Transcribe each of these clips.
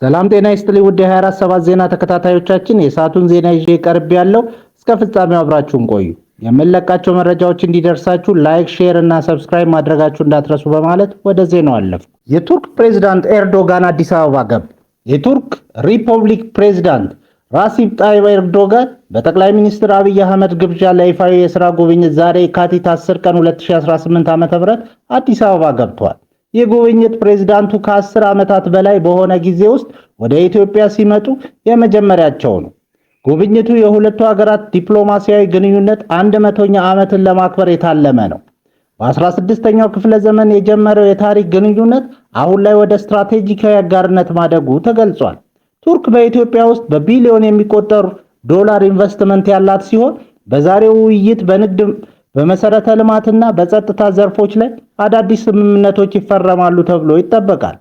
ሰላም ጤና ይስጥልኝ ውድ የ24/7 ዜና ተከታታዮቻችን የሰዓቱን ዜና ይዤ ቀርብ ያለው እስከ ፍጻሜው አብራችሁን ቆዩ። የምንለቃቸው መረጃዎች እንዲደርሳችሁ ላይክ፣ ሼር እና ሰብስክራይብ ማድረጋችሁ እንዳትረሱ በማለት ወደ ዜናው አለፍኩ። የቱርክ ፕሬዝዳንት ኤርዶጋን አዲስ አበባ ገቡ። የቱርክ ሪፐብሊክ ፕሬዝዳንት ራሲብ ጣይብ ኤርዶጋን በጠቅላይ ሚኒስትር አብይ አህመድ ግብዣ ለይፋዊ የሥራ ጉብኝት ዛሬ የካቲት 10 ቀን 2018 ዓ.ም አዲስ አበባ ገብተዋል። ይህ ጉብኝት ፕሬዝዳንቱ ከ10 ዓመታት በላይ በሆነ ጊዜ ውስጥ ወደ ኢትዮጵያ ሲመጡ የመጀመሪያቸው ነው። ጉብኝቱ የሁለቱ ሀገራት ዲፕሎማሲያዊ ግንኙነት 100ኛ ዓመትን ለማክበር የታለመ ነው። በ16ኛው ክፍለ ዘመን የጀመረው የታሪክ ግንኙነት አሁን ላይ ወደ ስትራቴጂካዊ አጋርነት ማደጉ ተገልጿል። ቱርክ በኢትዮጵያ ውስጥ በቢሊዮን የሚቆጠር ዶላር ኢንቨስትመንት ያላት ሲሆን በዛሬው ውይይት በንግድ በመሰረተ ልማትና በጸጥታ ዘርፎች ላይ አዳዲስ ስምምነቶች ይፈረማሉ ተብሎ ይጠበቃል።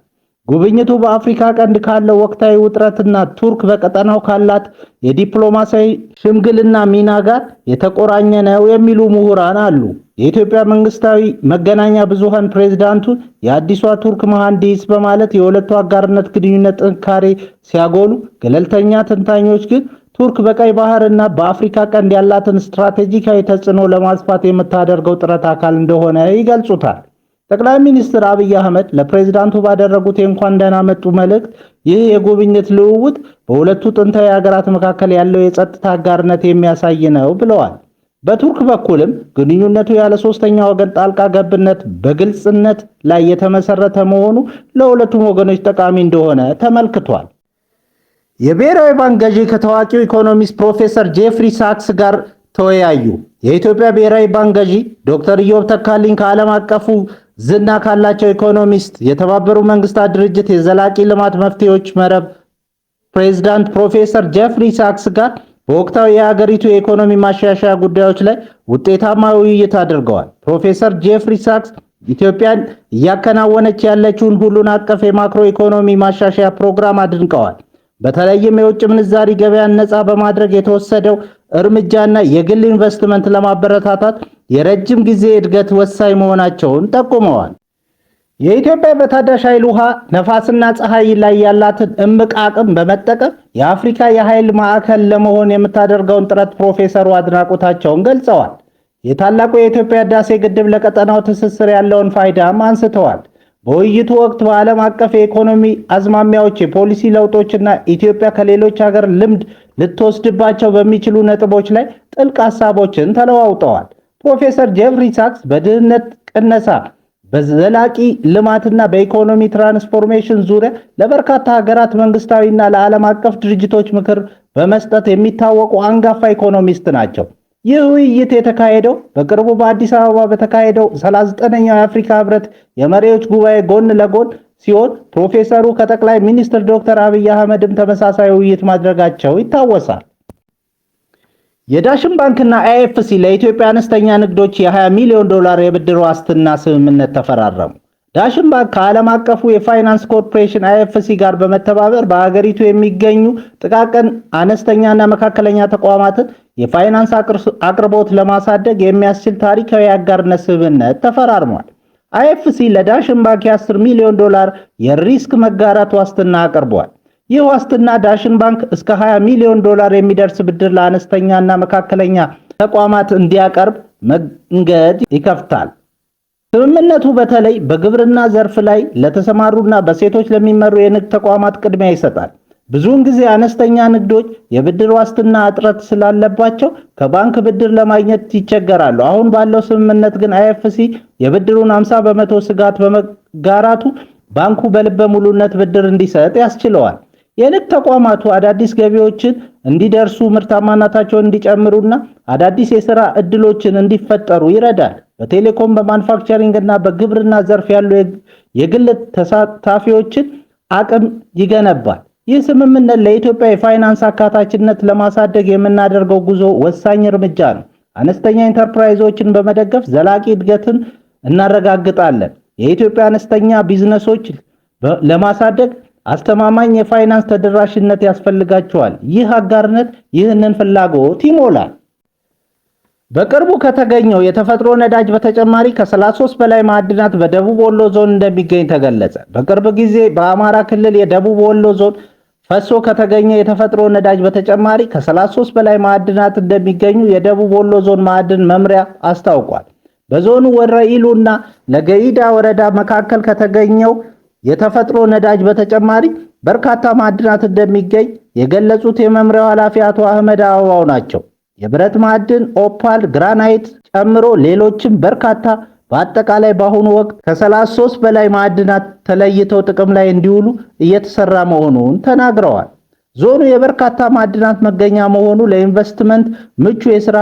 ጉብኝቱ በአፍሪካ ቀንድ ካለው ወቅታዊ ውጥረትና ቱርክ በቀጠናው ካላት የዲፕሎማሲያዊ ሽምግልና ሚና ጋር የተቆራኘ ነው የሚሉ ምሁራን አሉ። የኢትዮጵያ መንግስታዊ መገናኛ ብዙሃን ፕሬዝዳንቱን የአዲሷ ቱርክ መሐንዲስ በማለት የሁለቱ አጋርነት ግንኙነት ጥንካሬ ሲያጎሉ፣ ገለልተኛ ተንታኞች ግን ቱርክ በቀይ ባህር እና በአፍሪካ ቀንድ ያላትን ስትራቴጂካዊ ተጽዕኖ ለማስፋት የምታደርገው ጥረት አካል እንደሆነ ይገልጹታል። ጠቅላይ ሚኒስትር አብይ አህመድ ለፕሬዝዳንቱ ባደረጉት የእንኳን ደህና መጡ መልእክት ይህ የጉብኝት ልውውጥ በሁለቱ ጥንታዊ ሀገራት መካከል ያለው የጸጥታ አጋርነት የሚያሳይ ነው ብለዋል። በቱርክ በኩልም ግንኙነቱ ያለ ሶስተኛ ወገን ጣልቃ ገብነት በግልጽነት ላይ የተመሰረተ መሆኑ ለሁለቱም ወገኖች ጠቃሚ እንደሆነ ተመልክቷል። የብሔራዊ ባንክ ገዢ ከታዋቂው ኢኮኖሚስት ፕሮፌሰር ጄፍሪ ሳክስ ጋር ተወያዩ። የኢትዮጵያ ብሔራዊ ባንክ ገዢ ዶክተር ኢዮብ ተካልኝ ከዓለም አቀፉ ዝና ካላቸው ኢኮኖሚስት የተባበሩት መንግስታት ድርጅት የዘላቂ ልማት መፍትሄዎች መረብ ፕሬዝዳንት ፕሮፌሰር ጄፍሪ ሳክስ ጋር በወቅታዊ የሀገሪቱ የኢኮኖሚ ማሻሻያ ጉዳዮች ላይ ውጤታማ ውይይት አድርገዋል። ፕሮፌሰር ጄፍሪ ሳክስ ኢትዮጵያን እያከናወነች ያለችውን ሁሉን አቀፍ የማክሮ ኢኮኖሚ ማሻሻያ ፕሮግራም አድንቀዋል። በተለይም የውጭ ምንዛሪ ገበያን ነፃ በማድረግ የተወሰደው እርምጃና የግል ኢንቨስትመንት ለማበረታታት የረጅም ጊዜ እድገት ወሳኝ መሆናቸውን ጠቁመዋል። የኢትዮጵያ በታዳሽ ኃይል ውሃ፣ ነፋስና ፀሐይ ላይ ያላትን እምቅ አቅም በመጠቀም የአፍሪካ የኃይል ማዕከል ለመሆን የምታደርገውን ጥረት ፕሮፌሰሩ አድናቆታቸውን ገልጸዋል። የታላቁ የኢትዮጵያ ህዳሴ ግድብ ለቀጠናው ትስስር ያለውን ፋይዳም አንስተዋል። በውይይቱ ወቅት በዓለም አቀፍ የኢኮኖሚ አዝማሚያዎች፣ የፖሊሲ ለውጦችና ኢትዮጵያ ከሌሎች ሀገር ልምድ ልትወስድባቸው በሚችሉ ነጥቦች ላይ ጥልቅ ሀሳቦችን ተለዋውጠዋል። ፕሮፌሰር ጄፍሪ ሳክስ በድህነት ቅነሳ፣ በዘላቂ ልማትና በኢኮኖሚ ትራንስፎርሜሽን ዙሪያ ለበርካታ ሀገራት መንግስታዊና ለዓለም አቀፍ ድርጅቶች ምክር በመስጠት የሚታወቁ አንጋፋ ኢኮኖሚስት ናቸው። ይህ ውይይት የተካሄደው በቅርቡ በአዲስ አበባ በተካሄደው 39ኛው የአፍሪካ ህብረት የመሪዎች ጉባኤ ጎን ለጎን ሲሆን ፕሮፌሰሩ ከጠቅላይ ሚኒስትር ዶክተር አብይ አህመድም ተመሳሳይ ውይይት ማድረጋቸው ይታወሳል። የዳሽን ባንክና አይኤፍሲ ለኢትዮጵያ አነስተኛ ንግዶች የ$20 ሚሊዮን የብድር ዋስትና ስምምነት ተፈራረሙ። ዳሽን ባንክ ከዓለም አቀፉ የፋይናንስ ኮርፖሬሽን አይኤፍሲ ጋር በመተባበር በሀገሪቱ የሚገኙ ጥቃቅን አነስተኛና መካከለኛ ተቋማትን የፋይናንስ አቅርቦት ለማሳደግ የሚያስችል ታሪካዊ አጋርነት ስምምነት ተፈራርሟል። አይኤፍሲ ለዳሽን ባንክ የ$10 ሚሊዮን የሪስክ መጋራት ዋስትና አቅርቧል። ይህ ዋስትና ዳሽን ባንክ እስከ $20 ሚሊዮን የሚደርስ ብድር ለአነስተኛና መካከለኛ ተቋማት እንዲያቀርብ መንገድ ይከፍታል። ስምምነቱ በተለይ በግብርና ዘርፍ ላይ ለተሰማሩና በሴቶች ለሚመሩ የንግድ ተቋማት ቅድሚያ ይሰጣል። ብዙውን ጊዜ አነስተኛ ንግዶች የብድር ዋስትና እጥረት ስላለባቸው ከባንክ ብድር ለማግኘት ይቸገራሉ። አሁን ባለው ስምምነት ግን አይኤፍሲ የብድሩን 50% ስጋት በመጋራቱ ባንኩ በልበ ሙሉነት ብድር እንዲሰጥ ያስችለዋል። የንግድ ተቋማቱ አዳዲስ ገቢዎችን እንዲደርሱ፣ ምርታማነታቸውን እንዲጨምሩና አዳዲስ የሥራ ዕድሎችን እንዲፈጠሩ ይረዳል። በቴሌኮም፣ በማኑፋክቸሪንግ እና በግብርና ዘርፍ ያሉ የግል ተሳታፊዎችን አቅም ይገነባል። ይህ ስምምነት ለኢትዮጵያ የፋይናንስ አካታችነት ለማሳደግ የምናደርገው ጉዞ ወሳኝ እርምጃ ነው። አነስተኛ ኢንተርፕራይዞችን በመደገፍ ዘላቂ እድገትን እናረጋግጣለን። የኢትዮጵያ አነስተኛ ቢዝነሶች ለማሳደግ አስተማማኝ የፋይናንስ ተደራሽነት ያስፈልጋቸዋል። ይህ አጋርነት ይህንን ፍላጎት ይሞላል። በቅርቡ ከተገኘው የተፈጥሮ ነዳጅ በተጨማሪ ከ33 በላይ ማዕድናት በደቡብ ወሎ ዞን እንደሚገኝ ተገለጸ። በቅርብ ጊዜ በአማራ ክልል የደቡብ ወሎ ዞን ፈሶ ከተገኘ የተፈጥሮ ነዳጅ በተጨማሪ ከ33 በላይ ማዕድናት እንደሚገኙ የደቡብ ወሎ ዞን ማዕድን መምሪያ አስታውቋል። በዞኑ ወረኢሉና ለገይዳ ወረዳ መካከል ከተገኘው የተፈጥሮ ነዳጅ በተጨማሪ በርካታ ማዕድናት እንደሚገኝ የገለጹት የመምሪያው ኃላፊ አቶ አህመድ አበባው ናቸው። የብረት ማዕድን፣ ኦፓል፣ ግራናይት ጨምሮ ሌሎችም በርካታ በአጠቃላይ በአሁኑ ወቅት ከ33 በላይ ማዕድናት ተለይተው ጥቅም ላይ እንዲውሉ እየተሰራ መሆኑን ተናግረዋል። ዞኑ የበርካታ ማዕድናት መገኛ መሆኑ ለኢንቨስትመንት ምቹ የሥራ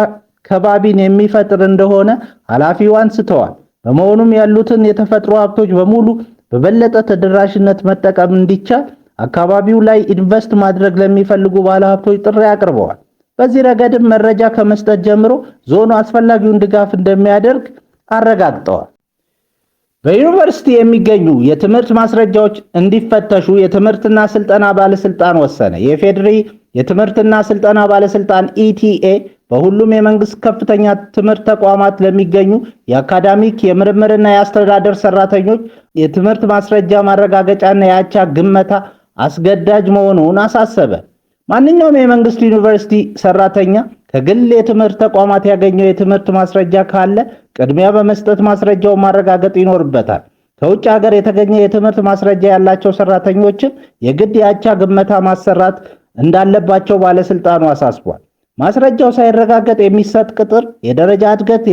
ከባቢን የሚፈጥር እንደሆነ ኃላፊው አንስተዋል። በመሆኑም ያሉትን የተፈጥሮ ሀብቶች በሙሉ በበለጠ ተደራሽነት መጠቀም እንዲቻል አካባቢው ላይ ኢንቨስት ማድረግ ለሚፈልጉ ባለሀብቶች ጥሪ አቅርበዋል። በዚህ ረገድም መረጃ ከመስጠት ጀምሮ ዞኑ አስፈላጊውን ድጋፍ እንደሚያደርግ አረጋግጠዋል። በዩኒቨርሲቲ የሚገኙ የትምህርት ማስረጃዎች እንዲፈተሹ የትምህርትና ስልጠና ባለስልጣን ወሰነ። የፌዴሪ የትምህርትና ስልጠና ባለስልጣን ኢቲኤ በሁሉም የመንግስት ከፍተኛ ትምህርት ተቋማት ለሚገኙ የአካዳሚክ የምርምርና የአስተዳደር ሰራተኞች የትምህርት ማስረጃ ማረጋገጫና የአቻ ግመታ አስገዳጅ መሆኑን አሳሰበ። ማንኛውም የመንግስት ዩኒቨርሲቲ ሰራተኛ ከግል የትምህርት ተቋማት ያገኘው የትምህርት ማስረጃ ካለ ቅድሚያ በመስጠት ማስረጃውን ማረጋገጥ ይኖርበታል። ከውጭ ሀገር የተገኘ የትምህርት ማስረጃ ያላቸው ሰራተኞችም የግድ የአቻ ግመታ ማሰራት እንዳለባቸው ባለስልጣኑ አሳስቧል። ማስረጃው ሳይረጋገጥ የሚሰጥ ቅጥር፣ የደረጃ እድገት፣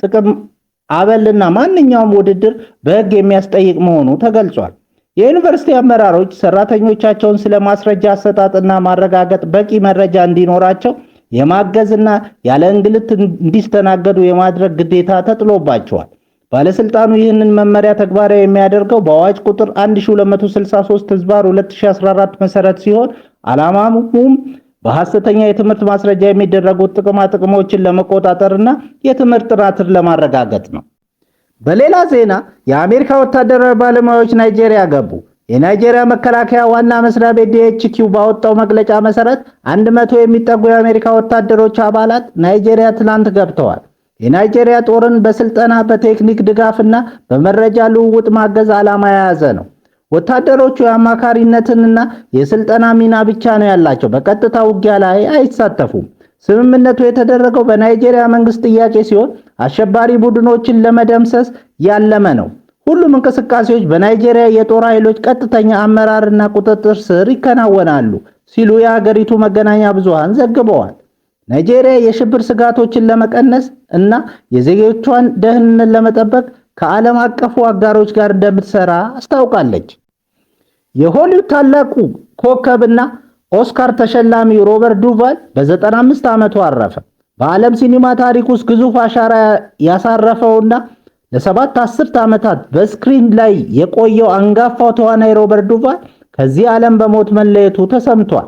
ጥቅም አበልና ማንኛውም ውድድር በሕግ የሚያስጠይቅ መሆኑ ተገልጿል። የዩኒቨርሲቲ አመራሮች ሰራተኞቻቸውን ስለ ማስረጃ አሰጣጥና ማረጋገጥ በቂ መረጃ እንዲኖራቸው የማገዝና ያለ እንግልት እንዲስተናገዱ የማድረግ ግዴታ ተጥሎባቸዋል። ባለስልጣኑ ይህንን መመሪያ ተግባራዊ የሚያደርገው በአዋጅ ቁጥር 1263/2014 መሰረት ሲሆን ዓላማውም በሐሰተኛ የትምህርት ማስረጃ የሚደረጉት ጥቅሞችን ለመቆጣጠርና የትምህርት ጥራትን ለማረጋገጥ ነው። በሌላ ዜና የአሜሪካ ወታደራዊ ባለሙያዎች ናይጄሪያ ገቡ። የናይጄሪያ መከላከያ ዋና መስሪያ ቤት ዲኤችኪው ባወጣው መግለጫ መሰረት 100 የሚጠጉ የአሜሪካ ወታደሮች አባላት ናይጄሪያ ትላንት ገብተዋል። የናይጄሪያ ጦርን በስልጠና በቴክኒክ ድጋፍና በመረጃ ልውውጥ ማገዝ ዓላማ የያዘ ነው። ወታደሮቹ የአማካሪነትንና የስልጠና ሚና ብቻ ነው ያላቸው፣ በቀጥታ ውጊያ ላይ አይሳተፉም። ስምምነቱ የተደረገው በናይጄሪያ መንግስት ጥያቄ ሲሆን አሸባሪ ቡድኖችን ለመደምሰስ ያለመ ነው። ሁሉም እንቅስቃሴዎች በናይጄሪያ የጦር ኃይሎች ቀጥተኛ አመራርና ቁጥጥር ስር ይከናወናሉ ሲሉ የሀገሪቱ መገናኛ ብዙሃን ዘግበዋል። ናይጄሪያ የሽብር ስጋቶችን ለመቀነስ እና የዜጎቿን ደህንነት ለመጠበቅ ከዓለም አቀፉ አጋሮች ጋር እንደምትሰራ አስታውቃለች። የሆሊውድ ታላቁ ኮከብና ኦስካር ተሸላሚው ሮበርት ዱቫል በ95 ዓመቱ አረፈ። በዓለም ሲኒማ ታሪክ ውስጥ ግዙፍ አሻራ ያሳረፈውና ለ7 አስርት ዓመታት በስክሪን ላይ የቆየው አንጋፋው ተዋናይ ሮበርት ዱቫል ከዚህ ዓለም በሞት መለየቱ ተሰምቷል።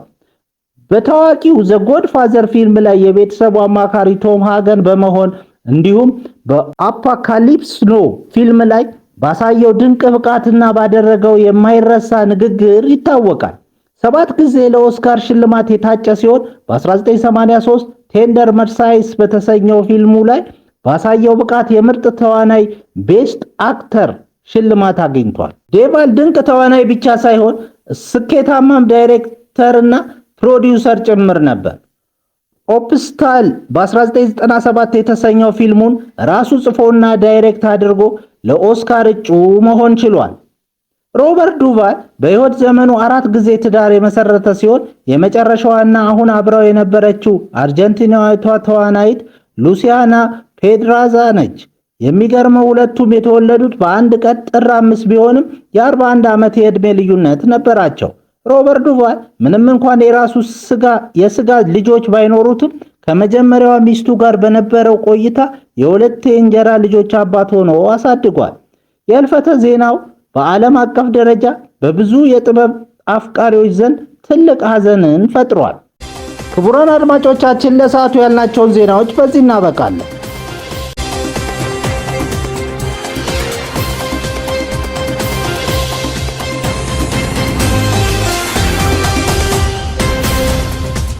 በታዋቂው ዘ ጎድፋዘር ፊልም ላይ የቤተሰቡ አማካሪ ቶም ሃገን በመሆን እንዲሁም በአፖካሊፕስ ኖው ፊልም ላይ ባሳየው ድንቅ ብቃትና ባደረገው የማይረሳ ንግግር ይታወቃል። 7 ጊዜ ለኦስካር ሽልማት የታጨ ሲሆን በ1983 ቴንደር መርሳይስ በተሰኘው ፊልሙ ላይ ባሳየው ብቃት የምርጥ ተዋናይ ቤስት አክተር ሽልማት አግኝቷል። ዱቫል ድንቅ ተዋናይ ብቻ ሳይሆን ስኬታማም ዳይሬክተርና ፕሮዲውሰር ጭምር ነበር። ኦፕስታል በ1997 የተሰኘው ፊልሙን ራሱ ጽፎና ዳይሬክት አድርጎ ለኦስካር እጩ መሆን ችሏል። ሮበርት ዱቫል በሕይወት ዘመኑ 4 ጊዜ ትዳር የመሰረተ ሲሆን የመጨረሻዋና አሁን አብራው የነበረችው አርጀንቲናዊቷ ተዋናይት ሉሲያና ፔድራዛ ነች። የሚገርመው ሁለቱም የተወለዱት በአንድ ቀን ጥር 5 ቢሆንም የ41 ዓመት የዕድሜ ልዩነት ነበራቸው። ሮበርት ዱቫል ምንም እንኳን የራሱ የስጋ ልጆች ባይኖሩትም ከመጀመሪያዋ ሚስቱ ጋር በነበረው ቆይታ የ2 የእንጀራ ልጆች አባት ሆኖ አሳድጓል። የህልፈተ ዜናው በዓለም አቀፍ ደረጃ በብዙ የጥበብ አፍቃሪዎች ዘንድ ትልቅ ሐዘንን ፈጥሯል። ክቡራን አድማጮቻችን ለሰዓቱ ያልናቸውን ዜናዎች በዚህ እናበቃለን።